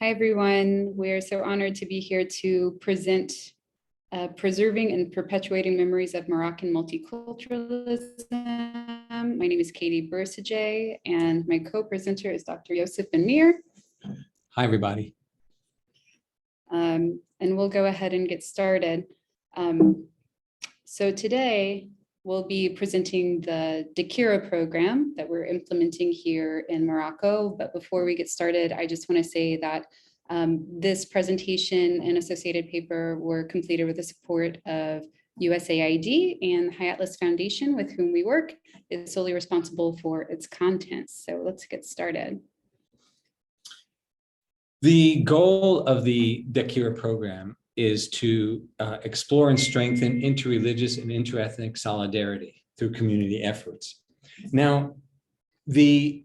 Hi, everyone. We're so honored to be here to present Preserving and Perpetuating Memories of Moroccan Multiculturalism. My name is Katie Bercegeay, and my co-presenter is Dr. Yossef Ben-Meir. Hi, everybody. And we'll go ahead and get started. So today, we'll be presenting the Dakira program that we're implementing here in Morocco. But before we get started, I just want to say that this presentation and associated paper were completed with the support of USAID, and the High Atlas Foundation, with whom we work, is solely responsible for its contents. So let's get started. The goal of the Dakira program is to explore and strengthen interreligious and interethnic solidarity through community efforts. Now, there's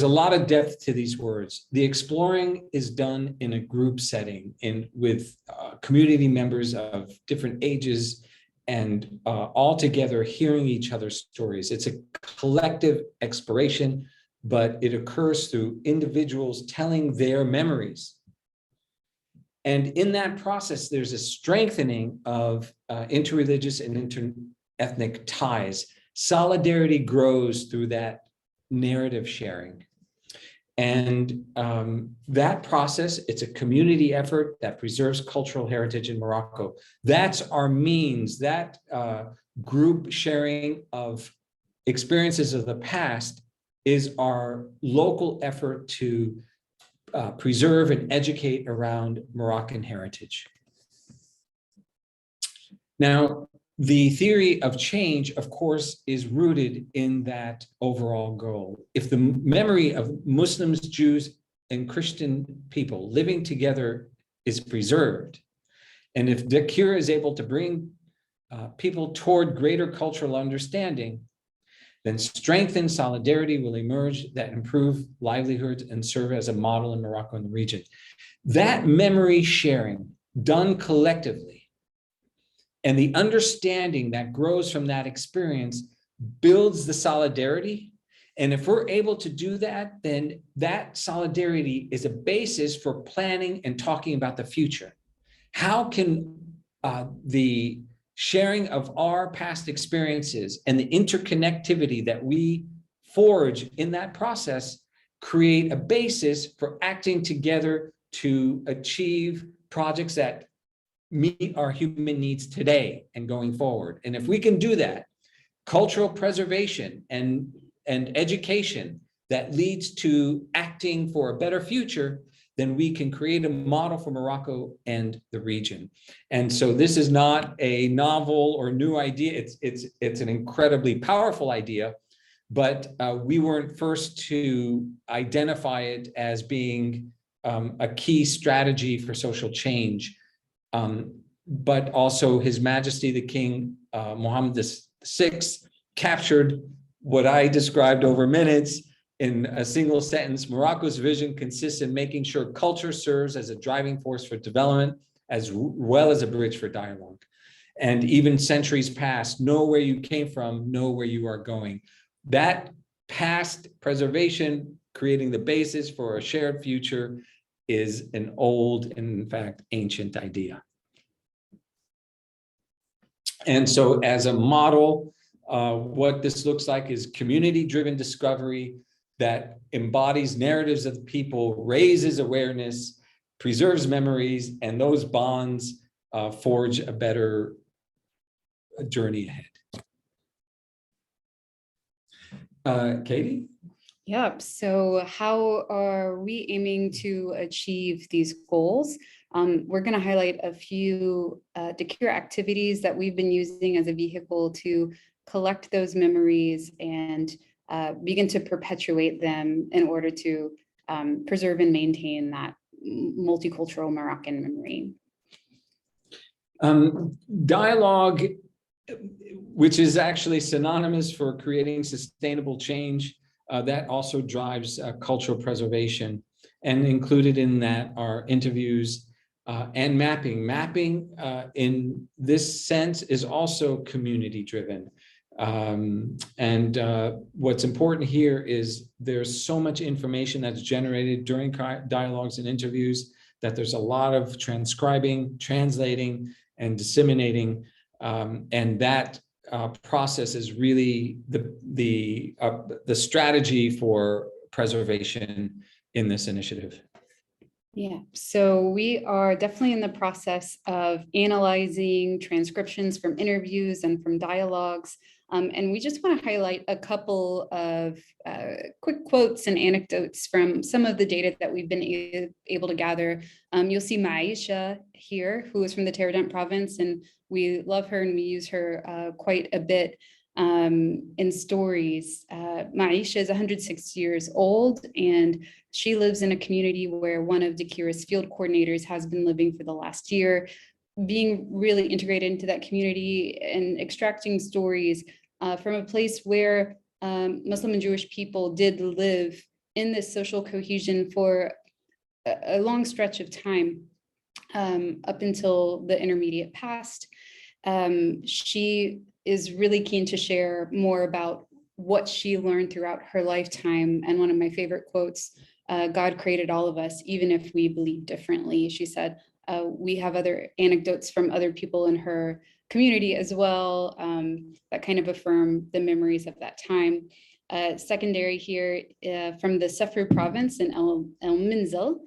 a lot of depth to these words. The exploring is done in a group setting with community members of different ages and all together hearing each other's stories. It's a collective exploration, but it occurs through individuals telling their memories. And in that process, there's a strengthening of interreligious and interethnic ties. Solidarity grows through that narrative sharing. And that process, it's a community effort that preserves cultural heritage in Morocco. That's our means, that group sharing of experiences of the past is our local effort to preserve and educate around Moroccan heritage. Now, the theory of change, of course, is rooted in that overall goal. If the memory of Muslims, Jews, and Christian people living together is preserved, and if Dakira is able to bring people toward greater cultural understanding, then strength and solidarity will emerge that improve livelihoods and serve as a model in Morocco and the region. That memory sharing done collectively and the understanding that grows from that experience builds the solidarity. And if we're able to do that, then that solidarity is a basis for planning and talking about the future. How can the sharing of our past experiences and the interconnectivity that we forge in that process create a basis for acting together to achieve projects that meet our human needs today and going forward? And if we can do that, cultural preservation and education that leads to acting for a better future, then we can create a model for Morocco and the region. And so this is not a novel or new idea. It's an incredibly powerful idea, but we weren't first to identify it as being a key strategy for social change. But also His Majesty the King Mohammed VI captured what I described over minutes in a single sentence. Morocco's vision consists in making sure culture serves as a driving force for development, as well as a bridge for dialogue. And even centuries past, know where you came from, know where you are going. That past preservation, creating the basis for a shared future, is an old and, in fact, ancient idea. And so as a model, what this looks like is community-driven discovery that embodies narratives of the people, raises awareness, preserves memories, and those bonds forge a better journey ahead. Katie? Yep. So how are we aiming to achieve these goals? We're going to highlight a few Dakira activities that we've been using as a vehicle to collect those memories and begin to perpetuate them in order to preserve and maintain that multicultural Moroccan memory. Dialogue, which is actually synonymous for creating sustainable change, that also drives cultural preservation. And included in that are interviews and mapping. Mapping in this sense is also community driven. What's important here is there's so much information that's generated during dialogues and interviews that there's a lot of transcribing, translating, and disseminating, and that process is really the strategy for preservation in this initiative. Yeah, so we are definitely in the process of analyzing transcriptions from interviews and from dialogues. And we just want to highlight a couple of quick quotes and anecdotes from some of the data that we've been able to gather. You'll see Maisha here, who is from the Teredent province, and we love her and we use her quite a bit in stories. Maisha is 106 years old, and she lives in a community where one of Dakira's field coordinators has been living for the last year, being really integrated into that community and extracting stories from a place where Muslim and Jewish people did live in this social cohesion for a long stretch of time, up until the intermediate past. She is really keen to share more about what she learned throughout her lifetime. And one of my favorite quotes, God created all of us, even if we believe differently, she said. We have other anecdotes from other people in her community as well, that kind of affirm the memories of that time. Secondary here from the Sefru province in El Minzil,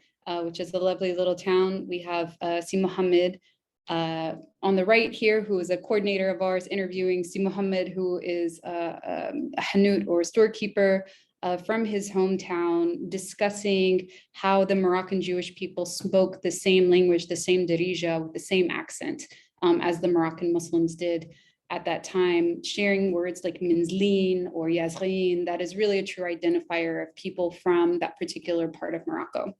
which is a lovely little town. We have Si Mohammed on the right here, who is a coordinator of ours, interviewing Si Mohammed, who is a hanut or storekeeper from his hometown, discussing how the Moroccan Jewish people spoke the same language, the same Darija, with the same accent as the Moroccan Muslims did at that time, sharing words like Minzlin or Yazrin. That is really a true identifier of people from that particular part of Morocco.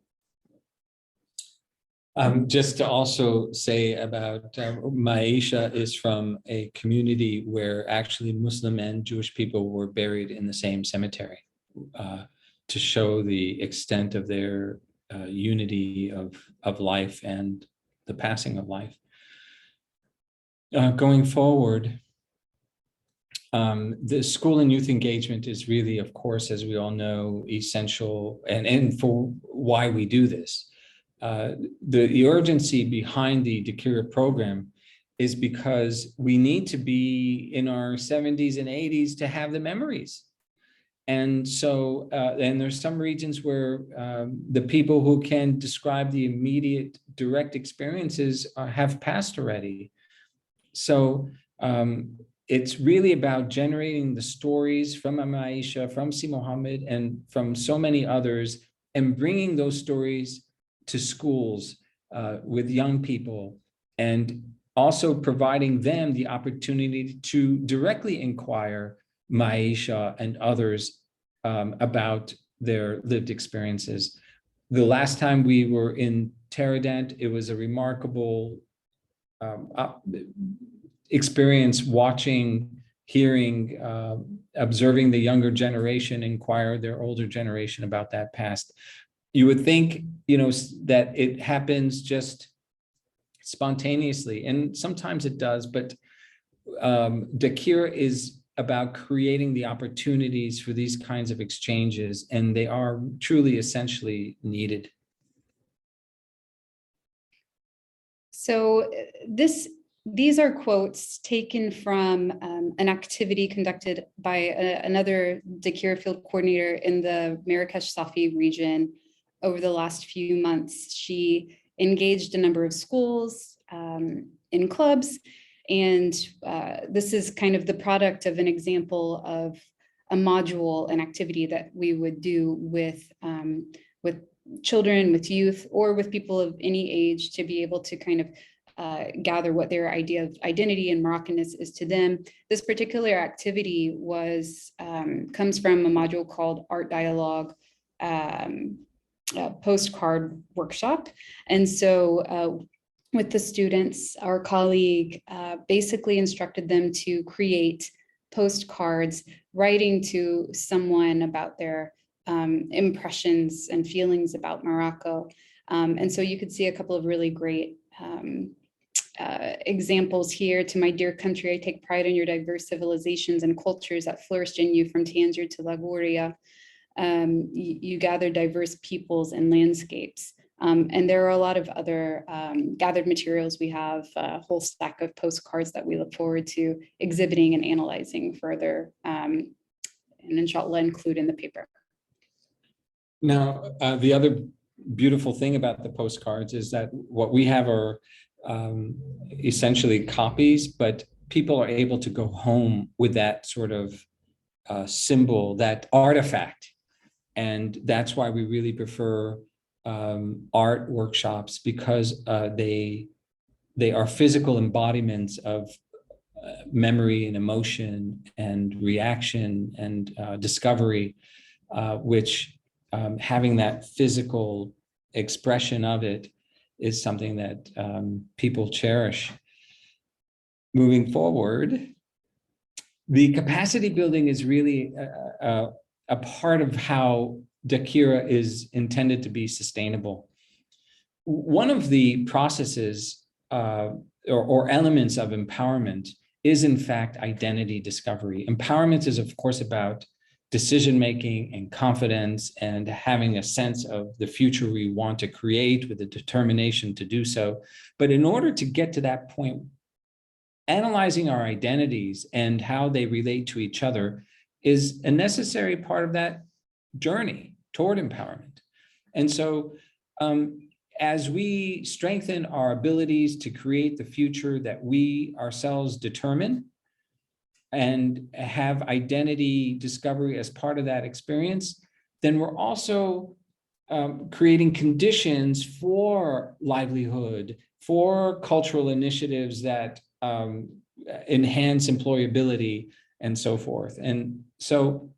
Just to also say about Maisha is from a community where actually Muslim and Jewish people were buried in the same cemetery, to show the extent of their unity of life and the passing of life. Going forward, the school and youth engagement is really, of course, as we all know, essential, and for why we do this. The urgency behind the Dakira program is because we need to be in our 70s and 80s to have the memories. And so, and there's some regions where the people who can describe the immediate direct experiences have passed already. So it's really about generating the stories from Maisha, from Si Mohammed, and from so many others, and bringing those stories to schools with young people, and also providing them the opportunity to directly inquire Maisha and others about their lived experiences. The last time we were in Teredent, it was a remarkable experience watching, hearing, observing the younger generation inquire their older generation about that past. You would think, that it happens just spontaneously, and sometimes it does, but Dakira is about creating the opportunities for these kinds of exchanges, and they are truly essentially needed. So these are quotes taken from an activity conducted by another Dakira field coordinator in the Marrakesh Safi region over the last few months. She engaged a number of schools in clubs, and this is kind of the product of an example of a module, an activity that we would do with children, with youth, or with people of any age, to be able to kind of gather what their idea of identity and Moroccanness is to them. This particular activity comes from a module called Art Dialogue Postcard Workshop. And so with the students, our colleague basically instructed them to create postcards, writing to someone about their impressions and feelings about Morocco. And so you could see a couple of really great examples here. To my dear country, I take pride in your diverse civilizations and cultures that flourished in you from Tangier to Liguria. You gather diverse peoples and landscapes. And there are a lot of other gathered materials. We have a whole stack of postcards that we look forward to exhibiting and analyzing further, and inshallah include in the paper. Now, the other beautiful thing about the postcards is that what we have are essentially copies, but people are able to go home with that sort of symbol, that artifact. And that's why we really prefer art workshops, because they are physical embodiments of memory and emotion and reaction and discovery, which having that physical expression of it is something that people cherish. Moving forward, the capacity building is really a part of how Dakira is intended to be sustainable. One of the processes or elements of empowerment is, in fact, identity discovery. Empowerment is, of course, about decision-making and confidence and having a sense of the future we want to create with the determination to do so. But in order to get to that point, analyzing our identities and how they relate to each other is a necessary part of that journey toward empowerment. And so as we strengthen our abilities to create the future that we ourselves determine and have identity discovery as part of that experience, then we're also creating conditions for livelihood, for cultural initiatives that enhance employability and so forth. And so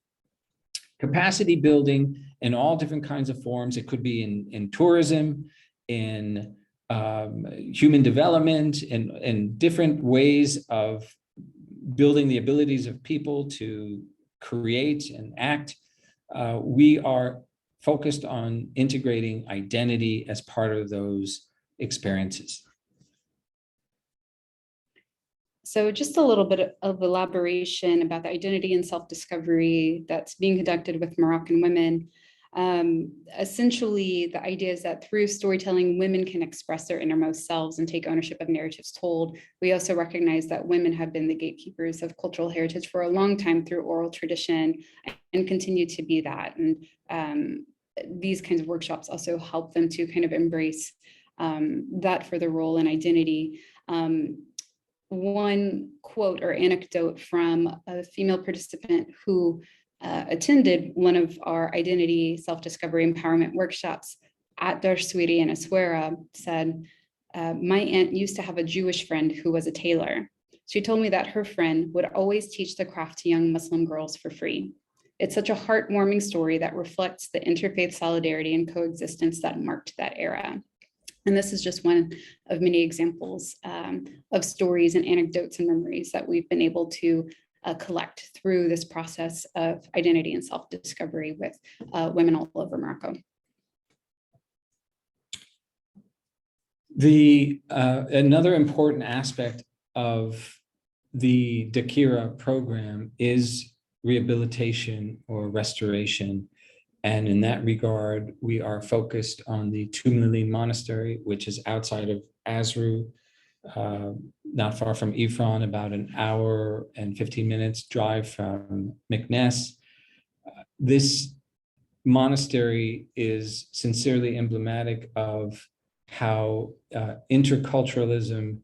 capacity building in all different kinds of forms, it could be in tourism, in human development, in different ways of building the abilities of people to create and act. We are focused on integrating identity as part of those experiences. So just a little bit of elaboration about the identity and self-discovery that's being conducted with Moroccan women. Essentially, the idea is that through storytelling, women can express their innermost selves and take ownership of narratives told. We also recognize that women have been the gatekeepers of cultural heritage for a long time through oral tradition and continue to be that. And these kinds of workshops also help them to kind of embrace that for their role and identity. One quote or anecdote from a female participant who attended one of our identity, self-discovery, empowerment workshops at Bercegeay in Aswara said, my aunt used to have a Jewish friend who was a tailor. She told me that her friend would always teach the craft to young Muslim girls for free. It's such a heartwarming story that reflects the interfaith solidarity and coexistence that marked that era. And this is just one of many examples of stories and anecdotes and memories that we've been able to collect through this process of identity and self-discovery with women all over Morocco. Another important aspect of the Dakira program is rehabilitation or restoration. And in that regard, we are focused on the Tumlaline Monastery, which is outside of Azru, not far from Ifron, about an hour and 15 minutes drive from Meknes. This monastery is sincerely emblematic of how interculturalism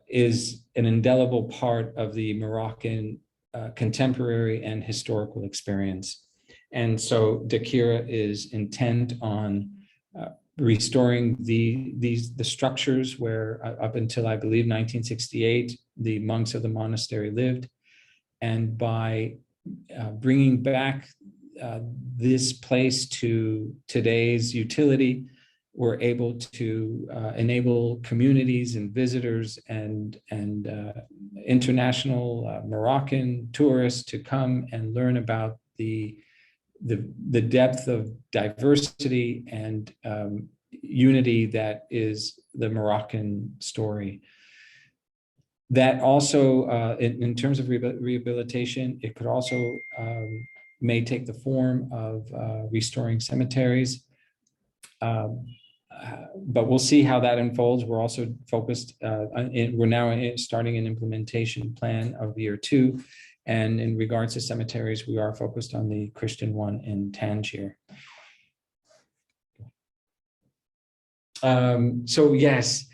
is an indelible part of the Moroccan contemporary and historical experience. And so Dakira is intent on restoring the structures where up until, I believe, 1968, the monks of the monastery lived. And by bringing back this place to today's utility, we're able to enable communities and visitors and international Moroccan tourists to come and learn about the depth of diversity and unity that is the Moroccan story. That also, in terms of rehabilitation, it could also may take the form of restoring cemeteries. But we'll see how that unfolds. We're also focused, we're now starting an implementation plan of year 2. And in regards to cemeteries, we are focused on the Christian one in Tangier. So yes,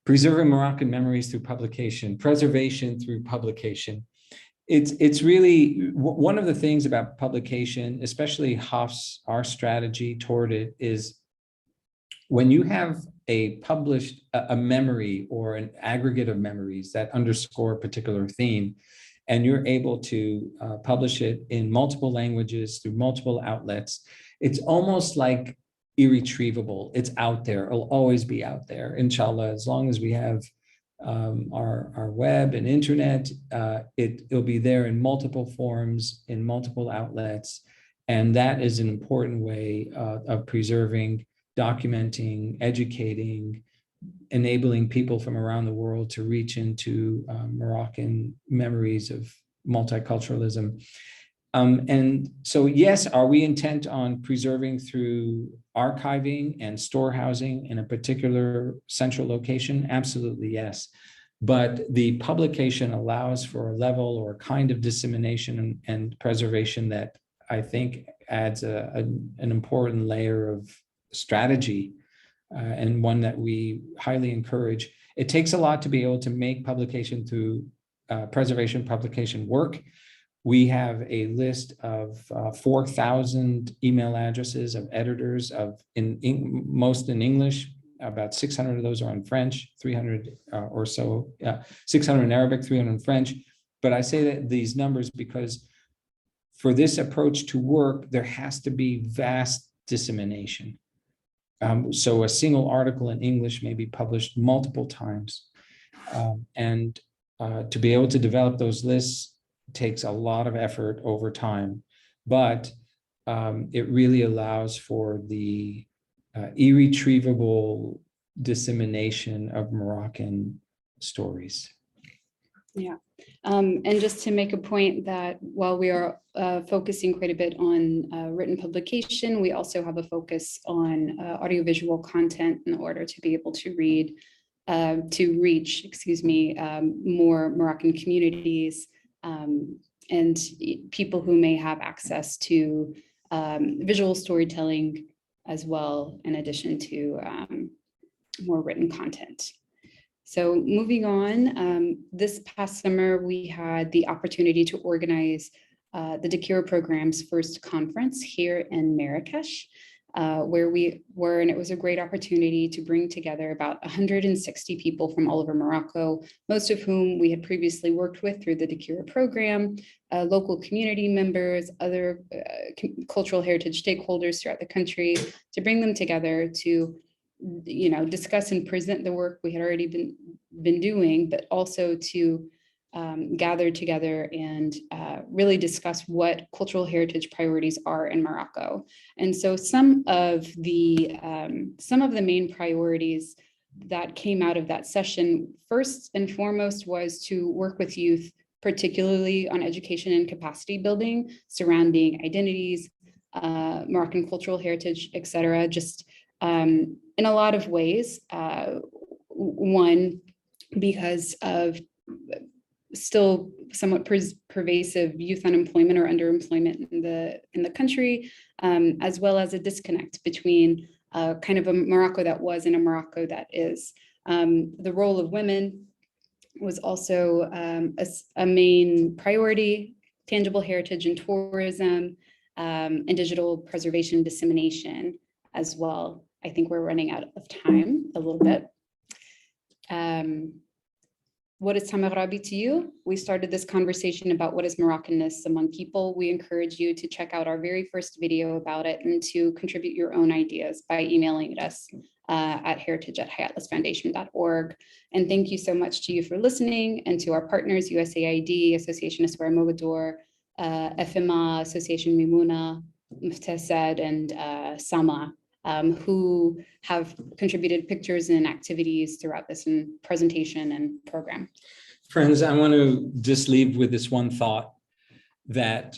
preserving Moroccan memories through publication, preservation through publication. It's really one of the things about publication, especially Haf's, our strategy toward it is when you have a published, a memory or an aggregate of memories that underscore a particular theme, and you're able to publish it in multiple languages through multiple outlets, it's almost like irretrievable. It's out there. It'll always be out there, inshallah, as long as we have our web and internet. It'll be there in multiple forms, in multiple outlets. And that is an important way of preserving, documenting, educating, enabling people from around the world to reach into Moroccan memories of multiculturalism. And so, yes, are we intent on preserving through archiving and storehousing in a particular central location? Absolutely, yes. But the publication allows for a level or kind of dissemination and preservation that I think adds an important layer of strategy, and one that we highly encourage. It takes a lot to be able to make publication through preservation publication work. We have a list of 4,000 email addresses of editors most in English. About 600 of those are in French, 300 or so, 600 in Arabic, 300 in French. But I say that these numbers because for this approach to work, there has to be vast dissemination. So a single article in English may be published multiple times. And to be able to develop those lists takes a lot of effort over time, but it really allows for the irretrievable dissemination of Moroccan stories. Yeah, and just to make a point that while we are focusing quite a bit on written publication, we also have a focus on audiovisual content in order to be able to reach, more Moroccan communities and people who may have access to visual storytelling as well, in addition to more written content. So moving on, this past summer, we had the opportunity to organize the Dakira program's first conference here in Marrakesh, where we were, and it was a great opportunity to bring together about 160 people from all over Morocco, most of whom we had previously worked with through the Dakira program, local community members, other cultural heritage stakeholders throughout the country, to bring them together to discuss and present the work we had already been doing, but also to gather together and really discuss what cultural heritage priorities are in Morocco. And so some of the main priorities that came out of that session, first and foremost, was to work with youth, particularly on education and capacity building surrounding identities, Moroccan cultural heritage, et cetera, just in a lot of ways. One, because of still somewhat pervasive youth unemployment or underemployment in the country, as well as a disconnect between kind of a Morocco that was and a Morocco that is. The role of women was also a main priority, tangible heritage and tourism, and digital preservation dissemination as well. I think we're running out of time a little bit. What is Tamaghrabi to you? We started this conversation about what is Moroccanness among people. We encourage you to check out our very first video about it and to contribute your own ideas by emailing us at heritage@hayatlessfoundation.org. And thank you so much to you for listening, and to our partners, USAID, Association Aswar Mogador, FMA, Association Mimuna, Muftasad, and Sama, who have contributed pictures and activities throughout this presentation and program. Friends, I want to just leave with this one thought that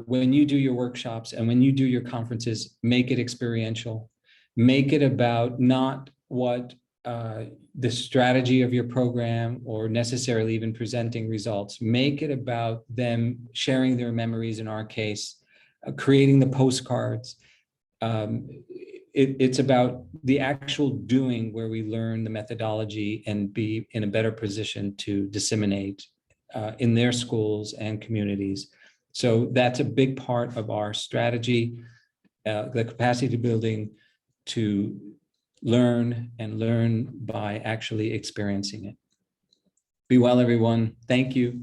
when you do your workshops and when you do your conferences, make it experiential. Make it about not what the strategy of your program or necessarily even presenting results. Make it about them sharing their memories, in our case, creating the postcards. It's about the actual doing where we learn the methodology and be in a better position to disseminate in their schools and communities. So that's a big part of our strategy, the capacity building to learn and learn by actually experiencing it. Be well, everyone. Thank you.